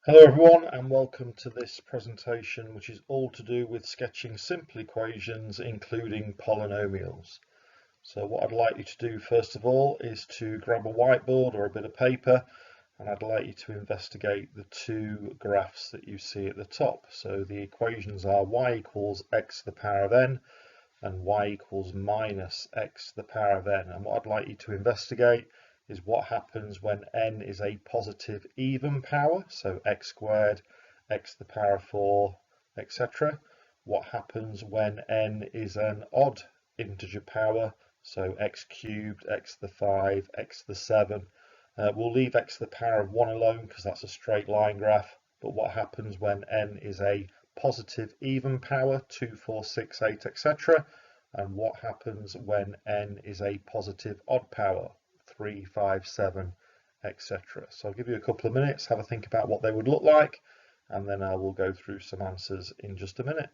Hello everyone and welcome to this presentation, which is all to do with sketching simple equations including polynomials. So what I'd like you to do first of all is to grab a whiteboard or a bit of paper, and I'd like you to investigate the two graphs that you see at the top. So the equations are y equals x to the power of n and y equals minus x to the power of n. And what I'd like you to investigate is what happens when n is a positive even power, so x squared, x to the power of 4, etc. What happens when n is an odd integer power, so x cubed, x to the 5, x to the 7. We'll leave x to the power of 1 alone because that's a straight line graph, but what happens when n is a positive even power, 2, 4, 6, 8, etc. And what happens when n is a positive odd power, 3, 5, 7, etc. So I'll give you a couple of minutes, have a think about what they would look like, and then I will go through some answers in just a minute.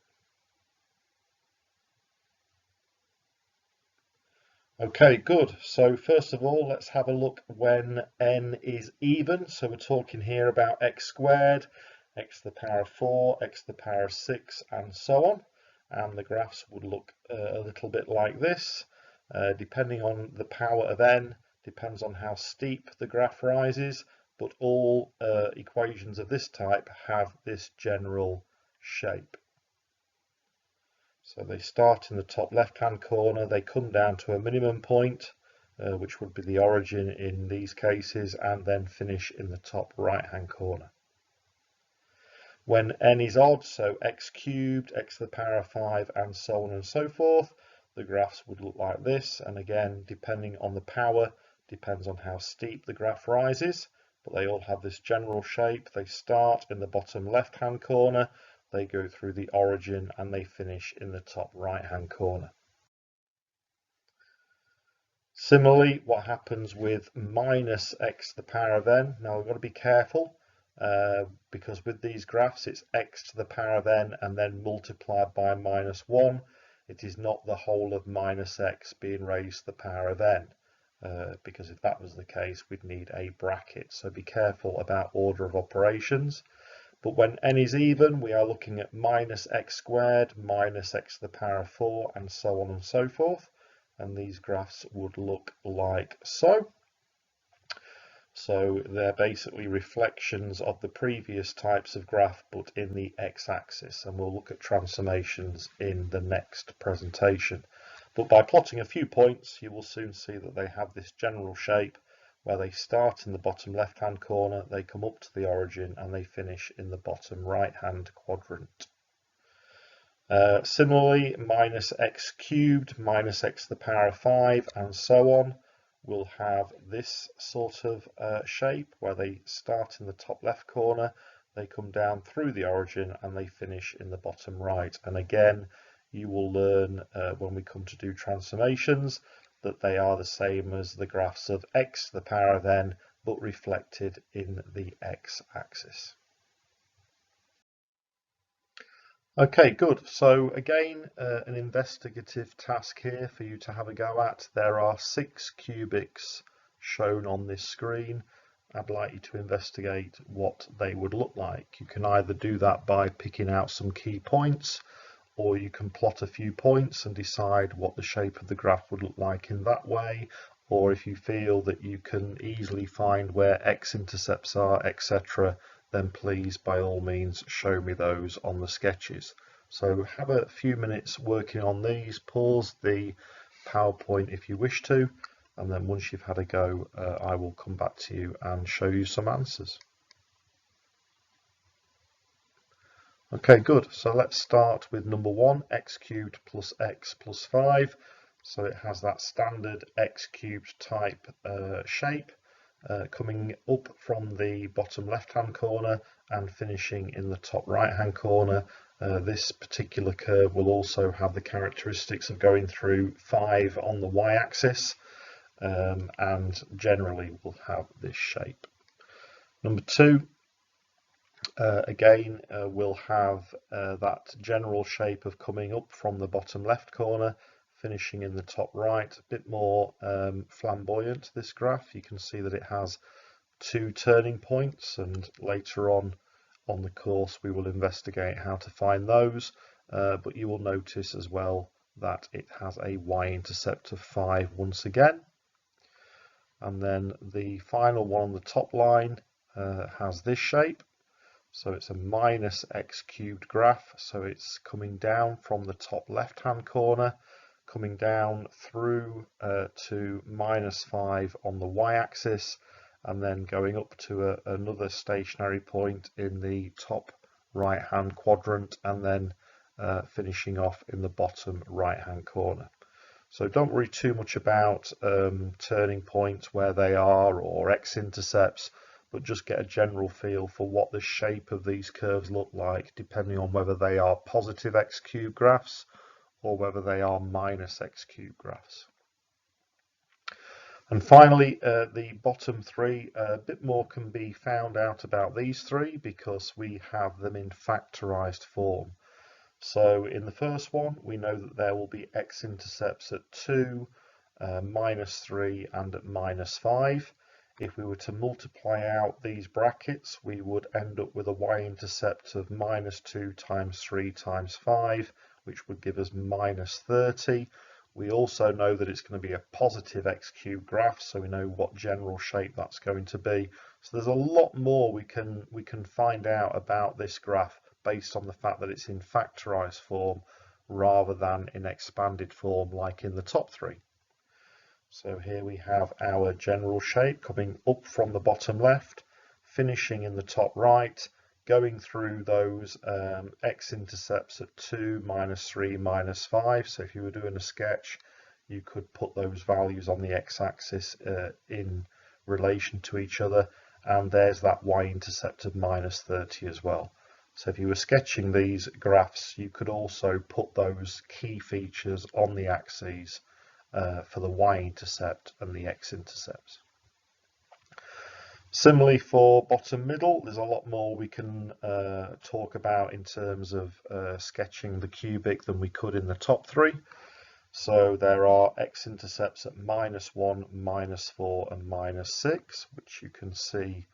Okay, good. So first of all, let's have a look when n is even. So we're talking here about x squared, x to the power of 4, x to the power of 6, and so on. And the graphs would look a little bit like this. Depending on the power of n, depends on how steep the graph rises, but all equations of this type have this general shape. So they start in the top left-hand corner, they come down to a minimum point, which would be the origin in these cases, and then finish in the top right-hand corner. When n is odd, so x cubed, x to the power of 5, and so on and so forth, the graphs would look like this. And again, depending on the power, depends on how steep the graph rises, but they all have this general shape. They start in the bottom left-hand corner, they go through the origin, and they finish in the top right-hand corner. Similarly, what happens with minus x to the power of n? Now we've got to be careful because with these graphs it's x to the power of n and then multiplied by minus 1. It is not the whole of minus x being raised to the power of n, because if that was the case we'd need a bracket. So be careful about order of operations. But when n is even, we are looking at minus x squared, minus x to the power of 4, and so on and so forth. And these graphs would look like so. So they're basically reflections of the previous types of graph, but in the x-axis. And we'll look at transformations in the next presentation. But by plotting a few points, you will soon see that they have this general shape, where they start in the bottom left-hand corner, they come up to the origin, and they finish in the bottom right-hand quadrant. Similarly, minus x cubed, minus x to the power of 5, and so on, will have this sort of shape, where they start in the top left corner, they come down through the origin, and they finish in the bottom right. And again, you will learn when we come to do transformations that they are the same as the graphs of x to the power of n, but reflected in the x-axis. Okay, good. So again, an investigative task here for you to have a go at. There are 6 cubics shown on this screen. I'd like you to investigate what they would look like. You can either do that by picking out some key points, or you can plot a few points and decide what the shape of the graph would look like in that way. Or if you feel that you can easily find where x-intercepts are, etc., then please by all means show me those on the sketches. So have a few minutes working on these, pause the PowerPoint if you wish to, and then once you've had a go, I will come back to you and show you some answers. Okay, good. So let's start with number 1, x cubed plus x plus 5. So it has that standard x cubed type shape, coming up from the bottom left-hand corner and finishing in the top right-hand corner. This particular curve will also have the characteristics of going through 5 on the y-axis, and generally will have this shape. Number 2, again, we'll have that general shape of coming up from the bottom left corner, finishing in the top right. A bit more flamboyant, this graph. You can see that it has 2 turning points, and later on on the course we will investigate how to find those, but you will notice as well that it has a y-intercept of 5 once again. And then the final one on the top line has this shape. So it's a minus x cubed graph. So it's coming down from the top left hand corner, coming down through to -5 on the y-axis, and then going up to another stationary point in the top right hand quadrant, and then finishing off in the bottom right hand corner. So don't worry too much about turning points, where they are, or x-intercepts, but just get a general feel for what the shape of these curves look like, depending on whether they are positive x cubed graphs or whether they are minus x cubed graphs. And finally, the bottom three, a bit more can be found out about these three because we have them in factorized form. So in the first one, we know that there will be x-intercepts at 2, -3 and at -5. If we were to multiply out these brackets, we would end up with a y-intercept of -2 times 3 times 5, which would give us -30. We also know that it's going to be a positive x cubed graph, so we know what general shape that's going to be. So there's a lot more we can find out about this graph based on the fact that it's in factorized form rather than in expanded form like in the top three. So here we have our general shape coming up from the bottom left, finishing in the top right, going through those x-intercepts at 2, -3, -5. So if you were doing a sketch, you could put those values on the x-axis in relation to each other, and there's that y-intercept of -30 as well. So if you were sketching these graphs, you could also put those key features on the axes for the y-intercept and the x-intercepts. Similarly for bottom middle, there's a lot more we can talk about in terms of sketching the cubic than we could in the top three. So there are x-intercepts at -1, -4 and -6, which you can see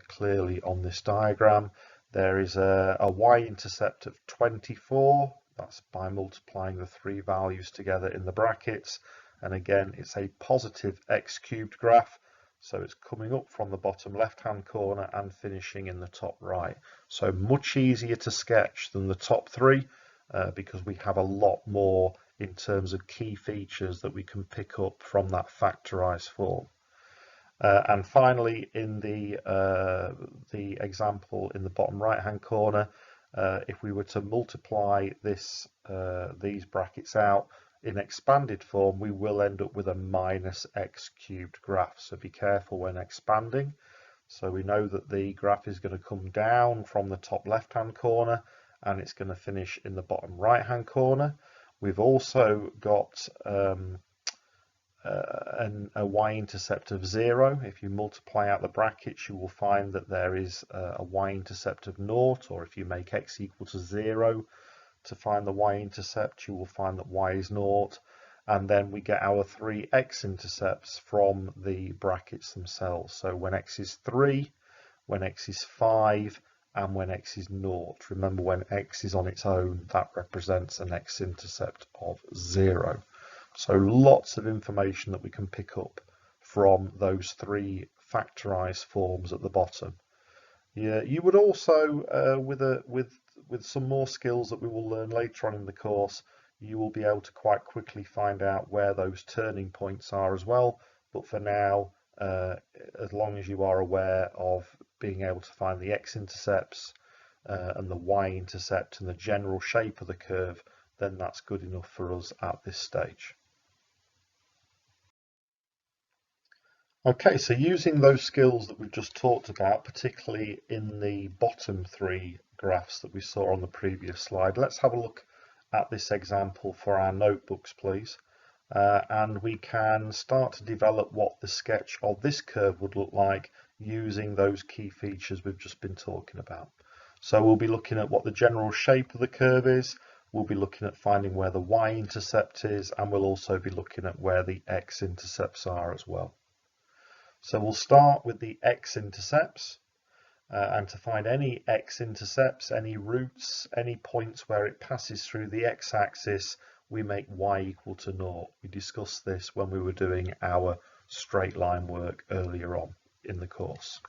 clearly on this diagram. There is a y-intercept of 24. That's by multiplying the three values together in the brackets. And again, it's a positive x cubed graph. So it's coming up from the bottom left-hand corner and finishing in the top right. So much easier to sketch than the top three because we have a lot more in terms of key features that we can pick up from that factorized form. And finally, in the example in the bottom right-hand corner, if we were to multiply these brackets out in expanded form, we will end up with a -x cubed graph. So be careful when expanding. So we know that the graph is going to come down from the top left-hand corner and it's going to finish in the bottom right-hand corner. We've also got a y-intercept of 0. If you multiply out the brackets, you will find that there is a y-intercept of 0, or if you make x equal to 0 to find the y-intercept, you will find that y is 0. And then we get our three x-intercepts from the brackets themselves. So when x is 3, when x is 5, and when x is 0. Remember, when x is on its own, that represents an x-intercept of 0. So lots of information that we can pick up from those three factorized forms at the bottom. Yeah, you would also, with some more skills that we will learn later on in the course, you will be able to quite quickly find out where those turning points are as well. But for now, as long as you are aware of being able to find the x-intercepts and the y-intercept and the general shape of the curve, then that's good enough for us at this stage. Okay, so using those skills that we've just talked about, particularly in the bottom three graphs that we saw on the previous slide, let's have a look at this example for our notebooks, please. And we can start to develop what the sketch of this curve would look like using those key features we've just been talking about. So we'll be looking at what the general shape of the curve is, we'll be looking at finding where the y-intercept is, and we'll also be looking at where the x-intercepts are as well. So we'll start with the x-intercepts. and to find any x-intercepts, any roots, any points where it passes through the x-axis, we make y equal to 0. We discussed this when we were doing our straight line work earlier on in the course.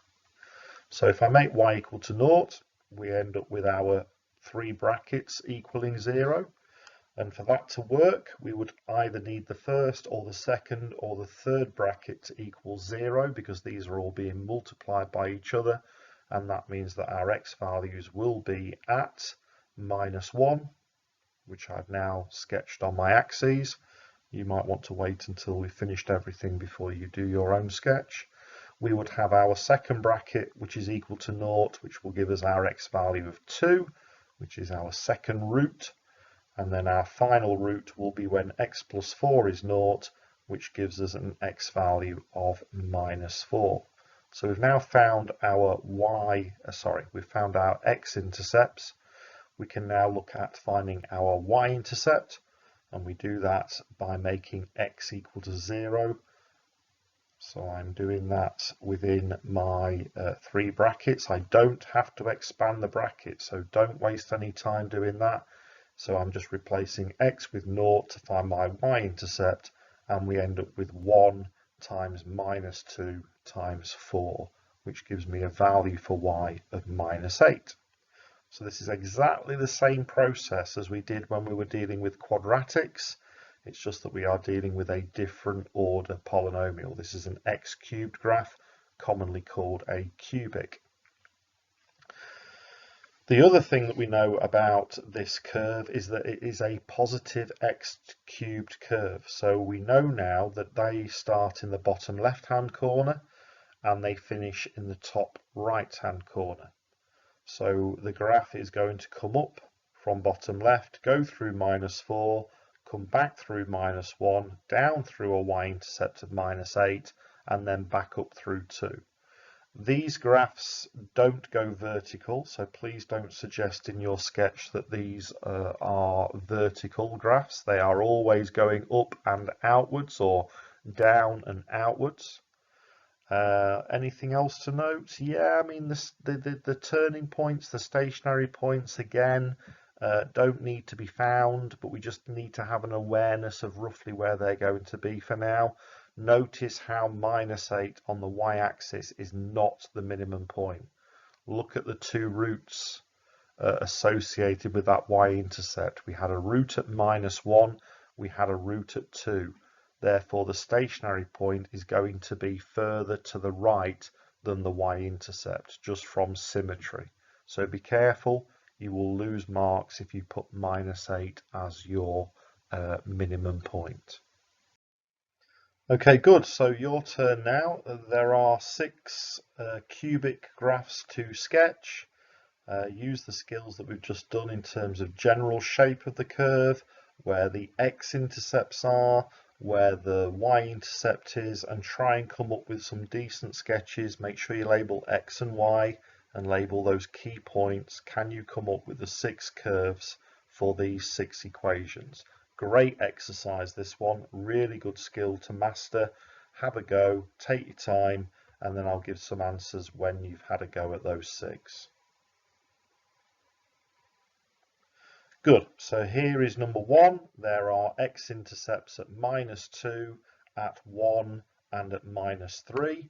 So if I make y equal to 0, we end up with our 3 brackets equaling 0. And for that to work, we would either need the first or the second or the third bracket to equal 0, because these are all being multiplied by each other. And that means that our x values will be at -1, which I've now sketched on my axes. You might want to wait until we've finished everything before you do your own sketch. We would have our second bracket, which is equal to 0, which will give us our x value of 2, which is our second root. And then our final root will be when x plus 4 is 0, which gives us an x value of -4. So we've now found our we've found our x-intercepts. We can now look at finding our y-intercept, and we do that by making x equal to 0. So I'm doing that within my 3 brackets. I don't have to expand the bracket, so don't waste any time doing that. So I'm just replacing x with 0 to find my y-intercept, and we end up with 1 times -2 times 4, which gives me a value for y of -8. So this is exactly the same process as we did when we were dealing with quadratics. It's just that we are dealing with a different order polynomial. This is an x-cubed graph, commonly called a cubic. The other thing that we know about this curve is that it is a positive x-cubed curve. So we know now that they start in the bottom left-hand corner and they finish in the top right-hand corner. So the graph is going to come up from bottom left, go through -4, come back through -1, down through a y-intercept of -8, and then back up through 2. These graphs don't go vertical, so please don't suggest in your sketch that these are vertical graphs. They are always going up and outwards, or down and outwards. Anything else to note? Yeah, I mean the turning points, the stationary points, again, don't need to be found, but we just need to have an awareness of roughly where they're going to be for now. Notice how -8 on the y-axis is not the minimum point. Look at the 2 roots associated with that y-intercept. We had a root at -1, we had a root at 2. Therefore, the stationary point is going to be further to the right than the y-intercept, just from symmetry. So be careful, you will lose marks if you put -8 as your minimum point. Okay, good. So your turn now. There are 6 cubic graphs to sketch. Use the skills that we've just done in terms of general shape of the curve, where the x-intercepts are, where the y-intercept is, and try and come up with some decent sketches. Make sure you label x and y and label those key points. Can you come up with the 6 curves for these 6 equations? Great exercise, this one. Really good skill to master. Have a go, take your time, and then I'll give some answers when you've had a go at those 6. Good, so here is number 1. There are x-intercepts at -2, at 1, and at -3.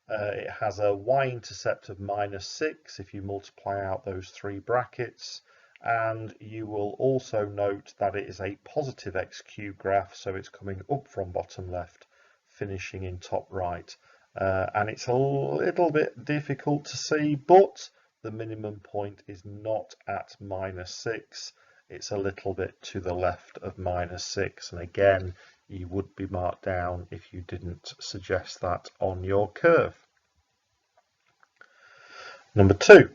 It has a y-intercept of -6 if you multiply out those 3 brackets. And you will also note that it is a positive x-cubed graph, so it's coming up from bottom left, finishing in top right. And it's a little bit difficult to see, but the minimum point is not at -6. It's a little bit to the left of -6. And again, you would be marked down if you didn't suggest that on your curve. Number 2.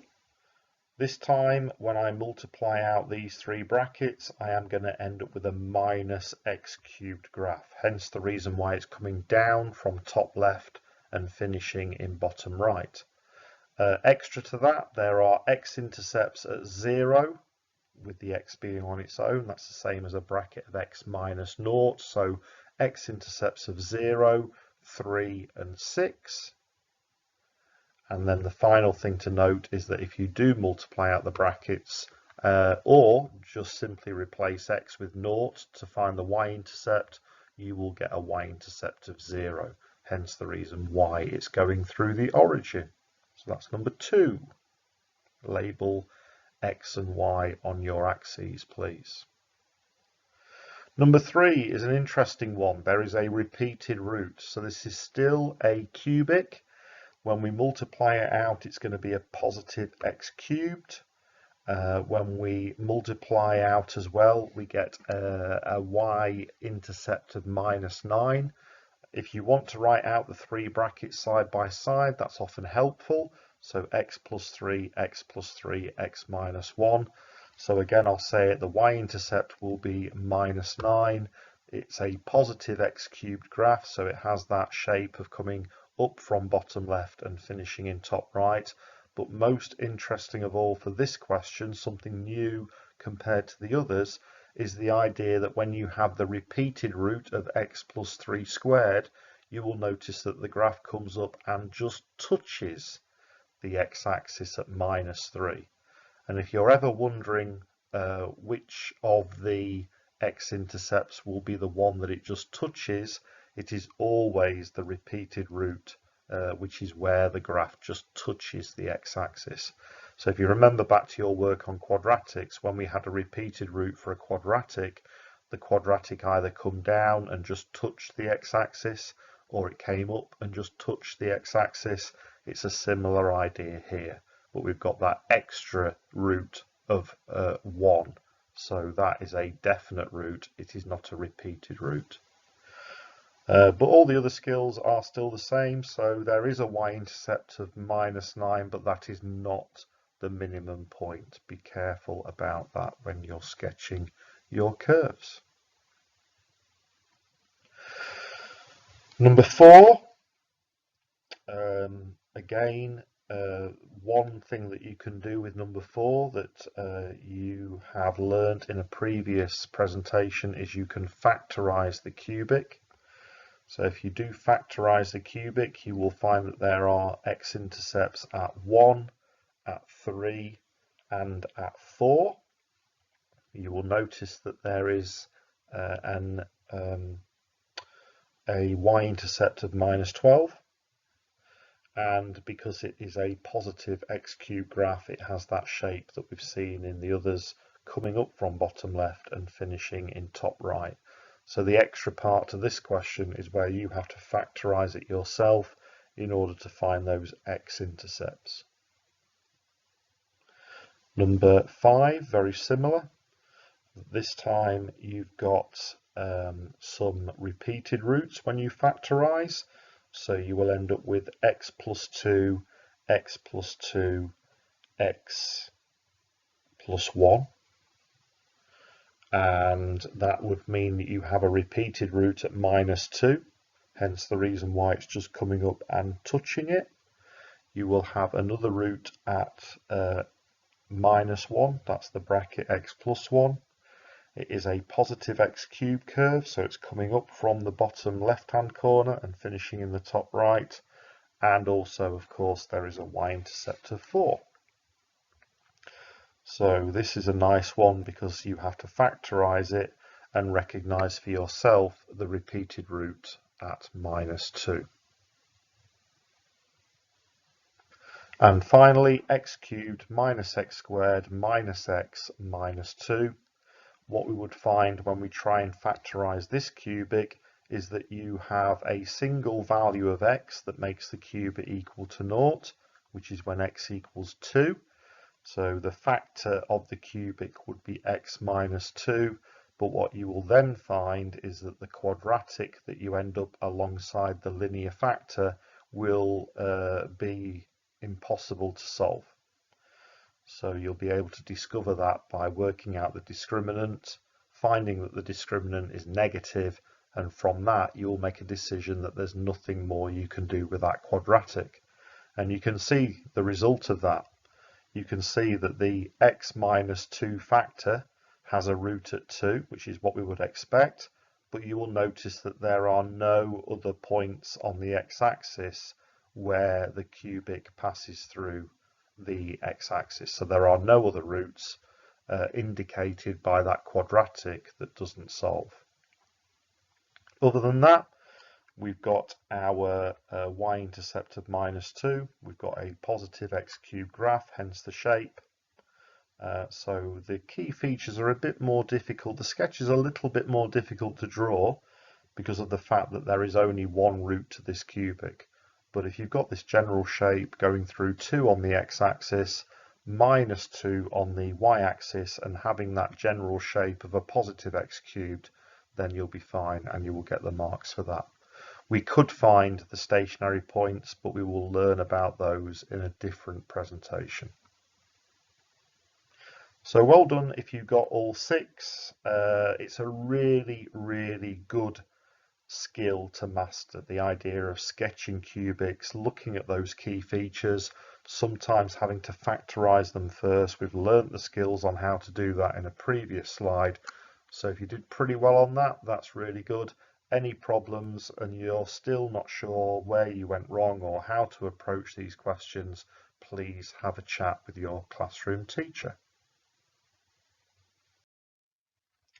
This time, when I multiply out these 3 brackets, I am going to end up with a -x-cubed graph. Hence the reason why it's coming down from top left and finishing in bottom right. Extra to that, there are x-intercepts at 0, with the x being on its own. That's the same as a bracket of x -0. So x-intercepts of 0, 3, and 6. And then the final thing to note is that if you do multiply out the brackets or just simply replace x with 0 to find the y-intercept, you will get a y-intercept of 0. Hence the reason why it's going through the origin. So that's number 2. Label x and y on your axes, please. Number 3 is an interesting one. There is a repeated root. So this is still a cubic. When we multiply it out, it's going to be a positive x cubed. When we multiply out as well, we get a y-intercept of -9. If you want to write out the 3 brackets side by side, that's often helpful. So x plus 3, x plus 3, x minus 1. So again, I'll say it, the y-intercept will be -9. It's a positive x cubed graph, so it has that shape of coming up from bottom left and finishing in top right. But most interesting of all for this question, something new compared to the others, is the idea that when you have the repeated root of x plus 3 squared, you will notice that the graph comes up and just touches the x-axis at -3. And if you're ever wondering which of the x-intercepts will be the one that it just touches, it is always the repeated root, which is where the graph just touches the x-axis. So if you remember back to your work on quadratics, when we had a repeated root for a quadratic, the quadratic either come down and just touched the x-axis, or it came up and just touched the x-axis. It's a similar idea here, but we've got that extra root of 1. So that is a definite root. It is not a repeated root. But all the other skills are still the same. So there is a y-intercept of -9, but that is not the minimum point. Be careful about that when you're sketching your curves. Number 4, again, one thing that you can do with number 4 that you have learned in a previous presentation is you can factorize the cubic. So if you do factorize the cubic, you will find that there are x-intercepts at 1, at 3, and at 4. You will notice that there is a y-intercept of -12. And because it is a positive x cubed graph, it has that shape that we've seen in the others, coming up from bottom left and finishing in top right. So the extra part to this question is where you have to factorize it yourself in order to find those x-intercepts. Number 5, very similar. This time you've got some repeated roots when you factorize. So you will end up with x plus 2, x plus 2, x plus 1. And that would mean that you have a repeated root at -2, hence the reason why it's just coming up and touching it. You will have another root at -1, that's the bracket x plus 1. It is a positive x cubed curve, so it's coming up from the bottom left-hand corner and finishing in the top right. And also, of course, there is a y-intercept of 4. So this is a nice one because you have to factorize it and recognize for yourself the repeated root at -2. And finally, x cubed minus x squared minus x minus 2. What we would find when we try and factorize this cubic is that you have a single value of x that makes the cubic equal to 0, which is when x equals 2. So the factor of the cubic would be x minus 2, but what you will then find is that the quadratic that you end up alongside the linear factor will be impossible to solve. So you'll be able to discover that by working out the discriminant, finding that the discriminant is negative, and from that you'll make a decision that there's nothing more you can do with that quadratic. And you can see the result of that. You can see that the x minus 2 factor has a root at 2, which is what we would expect, but you will notice that there are no other points on the x-axis where the cubic passes through the x-axis. So there are no other routes indicated by that quadratic that doesn't solve. Other than that, we've got our y-intercept of -2. We've got a positive x cubed graph, hence the shape. So the key features are a bit more difficult. The sketch is a little bit more difficult to draw because of the fact that there is only one route to this cubic. But if you've got this general shape going through 2 on the x-axis, -2 on the y-axis, and having that general shape of a positive x cubed, then you'll be fine and you will get the marks for that. We could find the stationary points, but we will learn about those in a different presentation. So well done if you got all 6. It's a really, really good skill to master, the idea of sketching cubics, looking at those key features, sometimes having to factorize them first. We've learnt the skills on how to do that in a previous slide. So if you did pretty well on that, that's really good. Any problems and you're still not sure where you went wrong or how to approach these questions, please have a chat with your classroom teacher.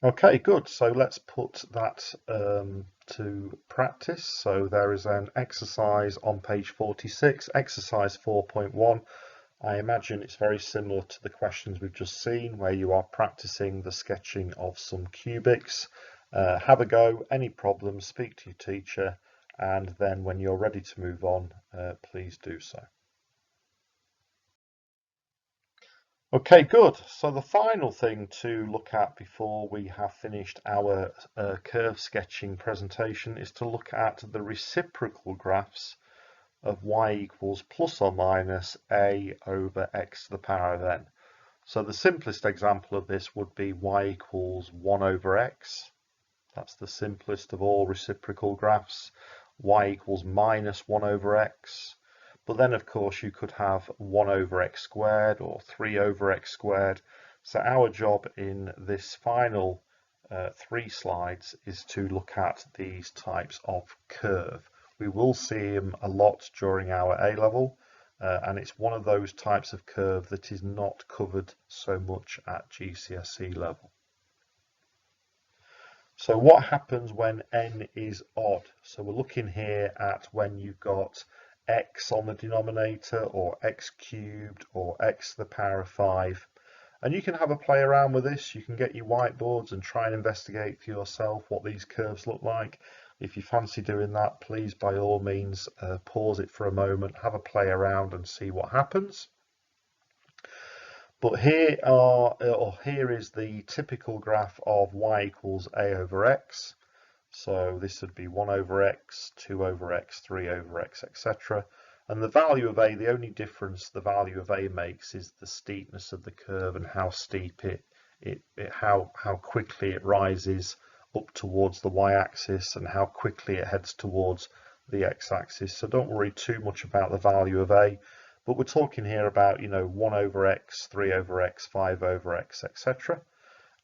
Okay, good. So let's put that to practice. So there is an exercise on page 46, exercise 4.1. I imagine it's very similar to the questions we've just seen, where you are practicing the sketching of some cubics. Have a go. Any problems, speak to your teacher, and then when you're ready to move on, please do so. Okay, good. So the final thing to look at before we have finished our curve sketching presentation is to look at the reciprocal graphs of y equals plus or minus a over x to the power of n. So the simplest example of this would be y equals 1 over x. That's the simplest of all reciprocal graphs. Y equals minus 1 over x. But then, of course, you could have 1 over x squared or 3 over x squared. So our job in this final 3 slides is to look at these types of curve. We will see them a lot during our A-level, and it's one of those types of curve that is not covered so much at GCSE level. So what happens when n is odd? So we're looking here at when you've got x on the denominator, or x cubed, or x to the power of 5. And you can have a play around with this. You can get your whiteboards and try and investigate for yourself what these curves look like. If you fancy doing that, please by all means pause it for a moment, have a play around and see what happens. But here is the typical graph of y equals a over x. So this would be 1 over x, 2 over x, 3 over x, etc. And the value of a, the only difference the value of a makes is the steepness of the curve and how steep how quickly it rises up towards the y-axis and how quickly it heads towards the x-axis. So don't worry too much about the value of a, but we're talking here about 1 over x, 3 over x, 5 over x, etc.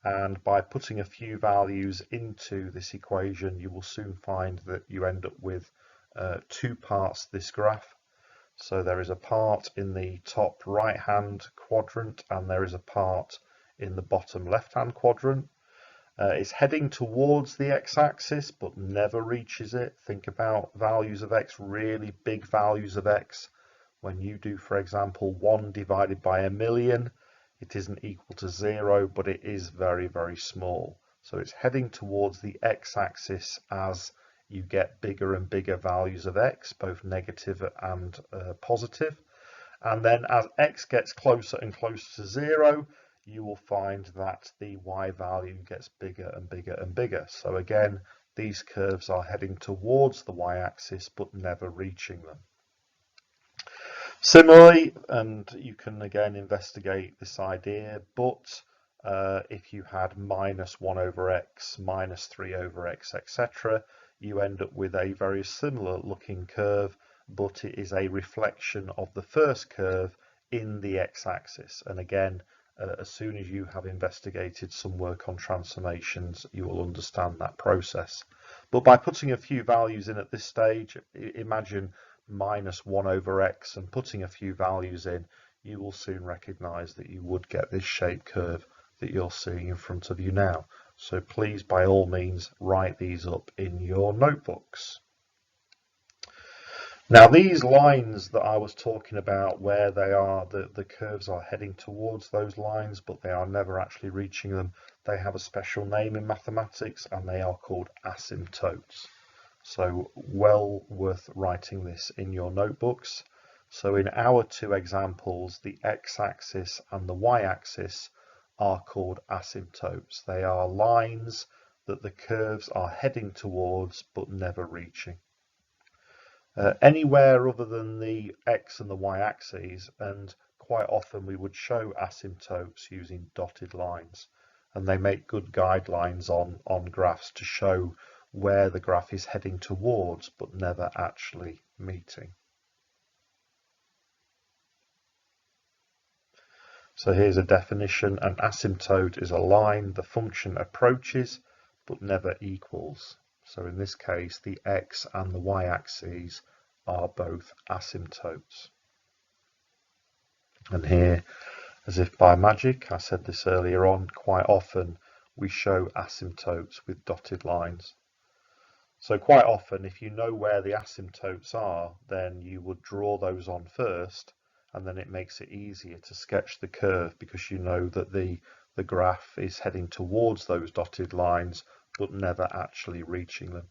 And by putting a few values into this equation, you will soon find that you end up with 2 parts to this graph. So there is a part in the top right hand quadrant and there is a part in the bottom left hand quadrant. It's heading towards the x-axis but never reaches it. Think about values of x, really big values of x. When you do, for example, 1 divided by 1,000,000, it isn't equal to 0, but it is very, very small. So it's heading towards the x-axis as you get bigger and bigger values of x, both negative and positive. And then as x gets closer and closer to 0, you will find that the y value gets bigger and bigger and bigger. So again, these curves are heading towards the y-axis, but never reaching them. Similarly, and you can again investigate this idea, but if you had minus 1 over x, minus 3 over x, etc., you end up with a very similar looking curve, but it is a reflection of the first curve in the x-axis. And again, as soon as you have investigated some work on transformations, you will understand that process. But by putting a few values in at this stage, imagine minus 1 over x and putting a few values in, you will soon recognize that you would get this shape curve that you're seeing in front of you now. So please, by all means, write these up in your notebooks. Now these lines that I was talking about, where they are, the curves are heading towards those lines, but they are never actually reaching them, they have a special name in mathematics and they are called asymptotes. So well worth writing this in your notebooks. So in our two examples, the x-axis and the y-axis are called asymptotes. They are lines that the curves are heading towards but never reaching. Anywhere other than the x and the y-axes, and quite often we would show asymptotes using dotted lines, and they make good guidelines on graphs to show where the graph is heading towards but never actually meeting. So here's a definition: an asymptote is a line the function approaches but never equals. So in this case, the x and the y-axes are both asymptotes. And here, as if by magic, I said this earlier on, quite often we show asymptotes with dotted lines. So quite often, if you know where the asymptotes are, then you would draw those on first, and then it makes it easier to sketch the curve because you know that the graph is heading towards those dotted lines but never actually reaching them.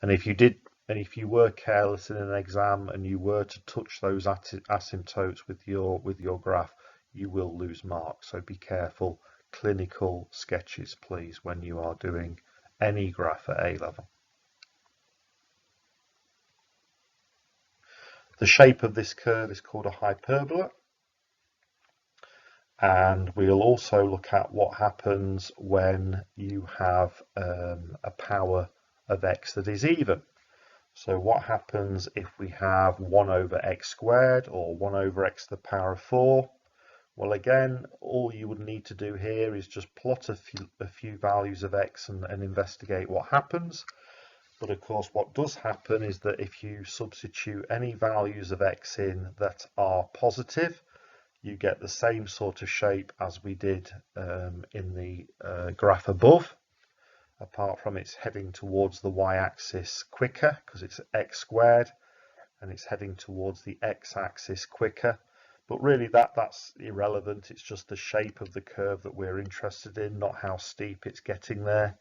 And if you were careless in an exam and you were to touch those asymptotes with your graph, you will lose marks. So be careful. Clinical sketches, please, when you are doing any graph at A level. The shape of this curve is called a hyperbola. And we'll also look at what happens when you have a power of x that is even. So what happens if we have 1 over x squared or 1 over x to the power of 4? Well, again, all you would need to do here is just plot a few values of x and investigate what happens. But of course, what does happen is that if you substitute any values of x in that are positive, you get the same sort of shape as we did in the graph above, apart from it's heading towards the y-axis quicker because it's x squared, and it's heading towards the x-axis quicker. But really that's irrelevant. It's just the shape of the curve that we're interested in, not how steep it's getting there.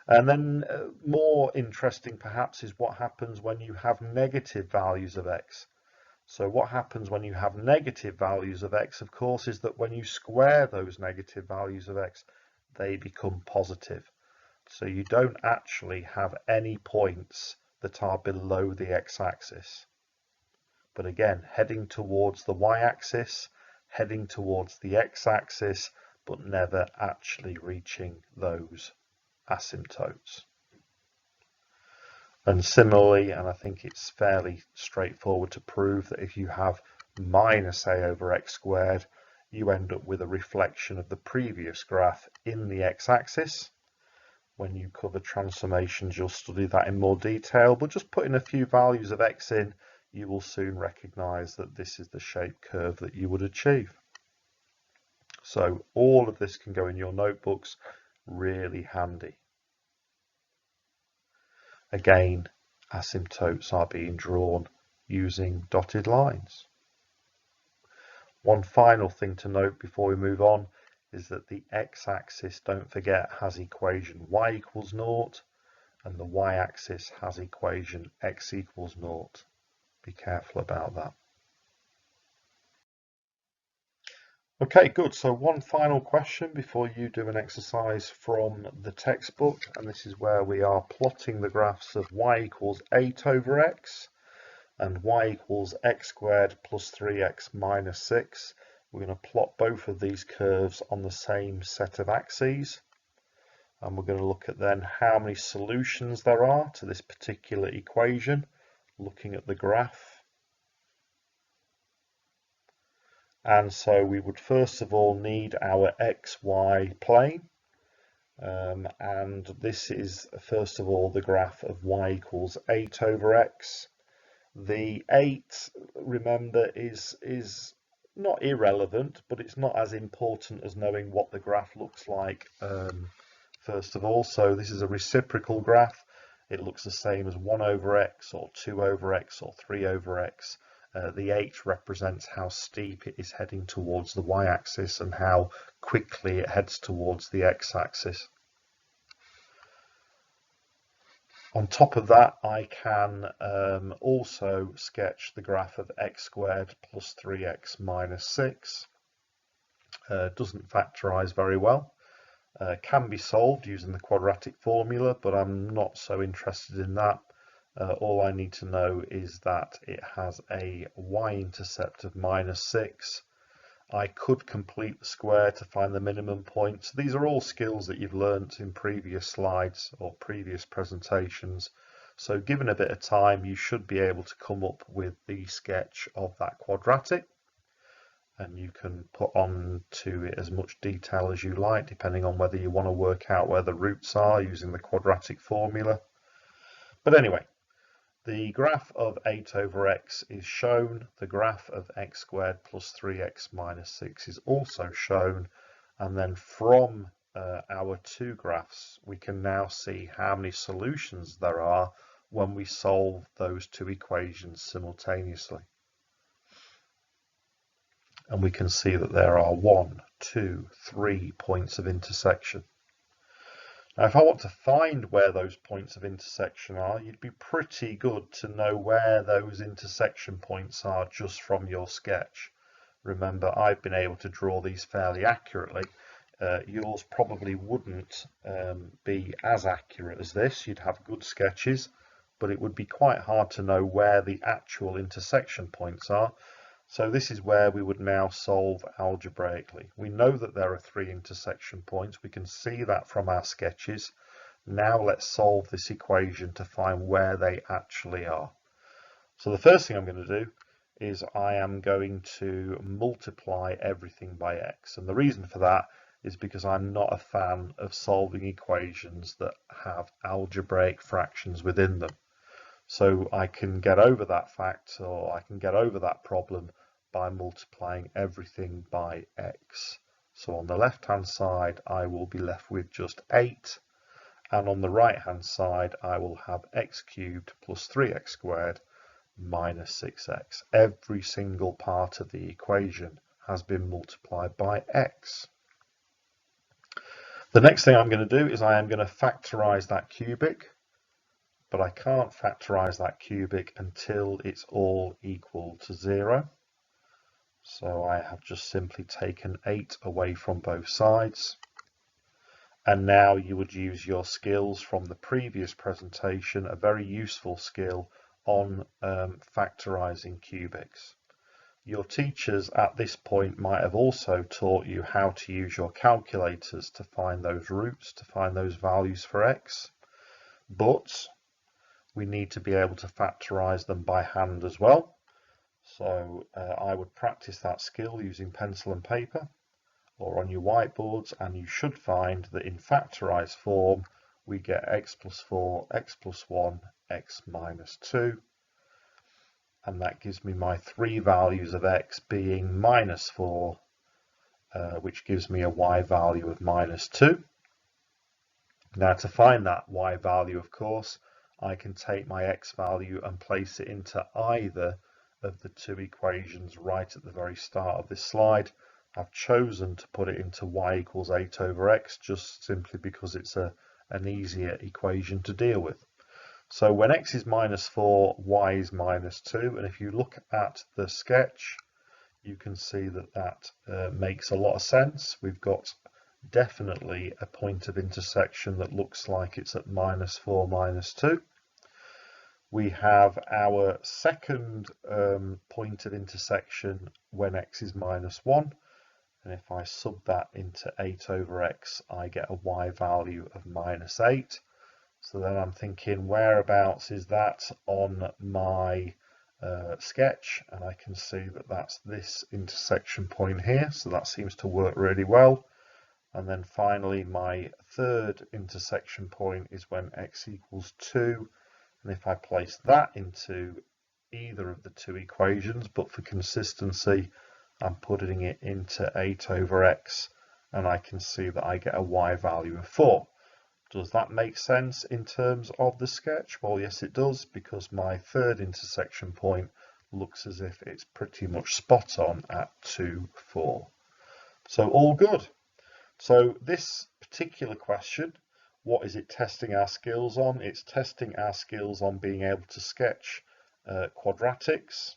And then more interesting perhaps is what happens when you have negative values of x. So what happens when you have negative values of x, of course, is that when you square those negative values of x, they become positive. So you don't actually have any points that are below the x-axis. But again, heading towards the y-axis, heading towards the x-axis, but never actually reaching those asymptotes. And similarly, and I think it's fairly straightforward to prove that if you have minus a over x squared, you end up with a reflection of the previous graph in the x-axis. When you cover transformations, you'll study that in more detail, but just putting a few values of x in, you will soon recognize that this is the shape curve that you would achieve. So all of this can go in your notebooks, really handy. Again, asymptotes are being drawn using dotted lines. One final thing to note before we move on is that the x-axis, don't forget, has equation y equals 0, and the y-axis has equation x equals 0. Be careful about that. Okay, good. So one final question before you do an exercise from the textbook, and this is where we are plotting the graphs of y equals 8 over x and y equals x squared plus 3x minus 6. We're going to plot both of these curves on the same set of axes, and we're going to look at then how many solutions there are to this particular equation, looking at the graph. And so we would first of all need our xy plane, and this is first of all the graph of y equals 8 over x, The 8, remember, is not irrelevant, but it's not as important as knowing what the graph looks like first of all. So this is a reciprocal graph. It looks the same as 1 over x or 2 over x or 3 over x. The 8 represents how steep it is heading towards the y-axis and how quickly it heads towards the x-axis. On top of that, I can also sketch the graph of x squared plus 3x minus 6. Doesn't factorize very well. Can be solved using the quadratic formula, but I'm not so interested in that. All I need to know is that it has a y-intercept of minus 6. I could complete the square to find the minimum point. So these are all skills that you've learnt in previous slides or previous presentations. So given a bit of time, you should be able to come up with the sketch of that quadratic. And you can put on to it as much detail as you like, depending on whether you want to work out where the roots are using the quadratic formula. But anyway, the graph of 8 over x is shown. The graph of x squared plus 3x minus 6 is also shown. And then from our two graphs, we can now see how many solutions there are when we solve those two equations simultaneously. And we can see that there are 1, 2, 3 points of intersection. Now, if I want to find where those points of intersection are, you'd be pretty good to know where those intersection points are just from your sketch. Remember, I've been able to draw these fairly accurately. Yours probably wouldn't be as accurate as this. You'd have good sketches, but it would be quite hard to know where the actual intersection points are. So this is where we would now solve algebraically. We know that there are 3 intersection points. We can see that from our sketches. Now let's solve this equation to find where they actually are. So the first thing I'm going to do is I am going to multiply everything by x. And the reason for that is because I'm not a fan of solving equations that have algebraic fractions within them. So I can get over that fact, or I can get over that problem by multiplying everything by x. So on the left hand side I will be left with just 8, and on the right hand side I will have x cubed plus 3x squared minus 6x. Every single part of the equation has been multiplied by x. The next thing I'm going to do is I am going to factorize that cubic, but I can't factorize that cubic until it's all equal to 0. So I have just simply taken 8 away from both sides. And now you would use your skills from the previous presentation, a very useful skill on factorizing cubics. Your teachers at this point might have also taught you how to use your calculators to find those roots, to find those values for x. But we need to be able to factorize them by hand as well. So I would practice that skill using pencil and paper or on your whiteboards, and you should find that in factorized form we get x plus 4, x plus 1, x minus 2, and that gives me my 3 values of x being minus 4, which gives me a y value of minus 2. Now to find that y value, of course, I can take my x value and place it into either of the two equations right at the very start of this slide. I've chosen to put it into y equals 8 over x just simply because it's an easier equation to deal with. So when x is minus 4, y is minus 2, and if you look at the sketch, you can see that that makes a lot of sense. We've got definitely a point of intersection that looks like it's at minus 4, minus 2. We have our second point of intersection when x is minus 1, and if I sub that into 8 over x, I get a y value of minus 8. So then I'm thinking, whereabouts is that on my sketch? And I can see that that's this intersection point here, so that seems to work really well. And then finally, my third intersection point is when x equals 2. And if I place that into either of the two equations, but for consistency I'm putting it into 8 over x, and I can see that I get a y value of 4. Does that make sense in terms of the sketch? Well, yes it does, because my third intersection point looks as if it's pretty much spot on at 2, 4. So all good. So this particular question, what is it testing our skills on? It's testing our skills on being able to sketch quadratics,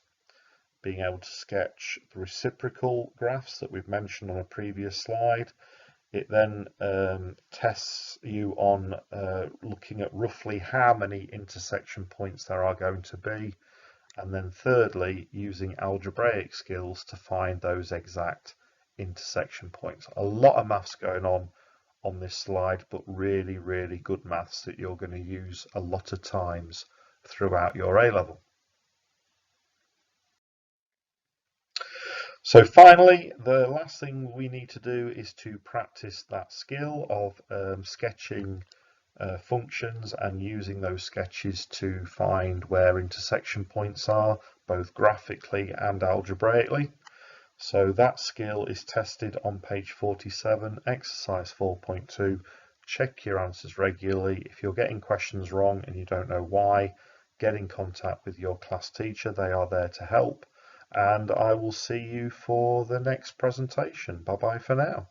being able to sketch the reciprocal graphs that we've mentioned on a previous slide. It then tests you on looking at roughly how many intersection points there are going to be, and then thirdly using algebraic skills to find those exact intersection points. A lot of maths going on this slide, but really good maths that you're going to use a lot of times throughout your A-level. So finally, the last thing we need to do is to practice that skill of sketching functions and using those sketches to find where intersection points are, both graphically and algebraically. So that skill is tested on page 47, exercise 4.2. Check your answers regularly. If you're getting questions wrong and you don't know why, get in contact with your class teacher. They are there to help. And I will see you for the next presentation. Bye bye for now.